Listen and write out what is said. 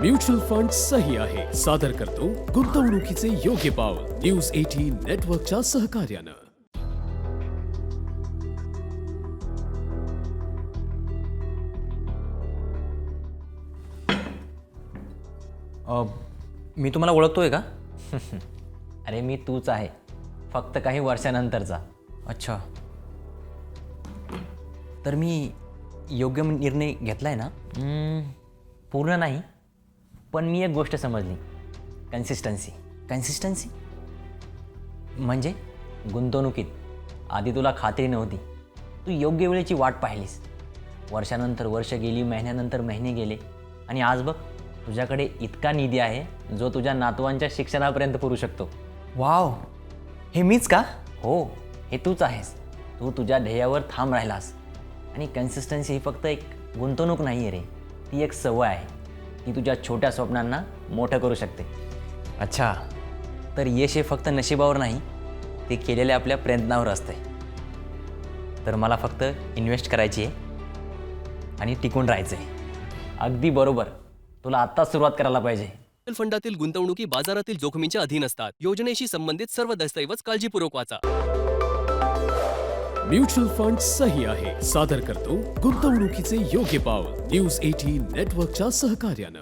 Mutual fund सही आहे सादर करतो गुंतवणुकीचे योग्य पाऊल न्यूज 18 नेटवर्कच्या सहकार्यानं. मी तुम्हाला ओळखतोय का? अरे मी तूच आहे, फक्त काही वर्षानंतरचा. अच्छा, तर मी योग्य निर्णय घेतलाय ना? पूर्ण नाही, पण मी एक गोष्ट समजली. कन्सिस्टन्सी म्हणजे गुंतवणुकीत आधी तुला खात्री नव्हती, तू योग्य वेळेची वाट पाहिलीस. वर्षानंतर वर्ष गेली, महिन्यानंतर महिने गेले, आणि आज बघ तुझ्याकडे इतका निधी आहे जो तुझ्या नातवांच्या शिक्षणापर्यंत पुरू शकतो. वाव, हे मीच का? हो, हे तूच आहेस. तू तुझ्या ध्येयावर ठाम राहिलास. आणि कन्सिस्टन्सी ही फक्त एक गुंतवणूक नाही आहे रे, ती एक सवय आहे. ती तुझ्या छोट्या स्वप्नांना मोठं करू शकते. अच्छा, तर यश हे फक्त नशिबावर नाही, ते केलेल्या आपल्या प्रयत्नावर असते. तर मला फक्त इन्व्हेस्ट करायची आहे आणि टिकून राहायचं आहे. अगदी बरोबर, तुला आत्ताच सुरुवात करायला पाहिजे. म्युच्युअल फंडातील गुंतवणुकी बाजारातील जोखमीच्या अधीन असतात. योजनेशी संबंधित सर्व दस्तऐवज काळजीपूर्वक वाचा. म्युच्युअल फंड सही आहे सादर करतो गुंतवणुकीचे योग्य पाऊल न्यूज 18 नेटवर्कच्या सहकार्यानं.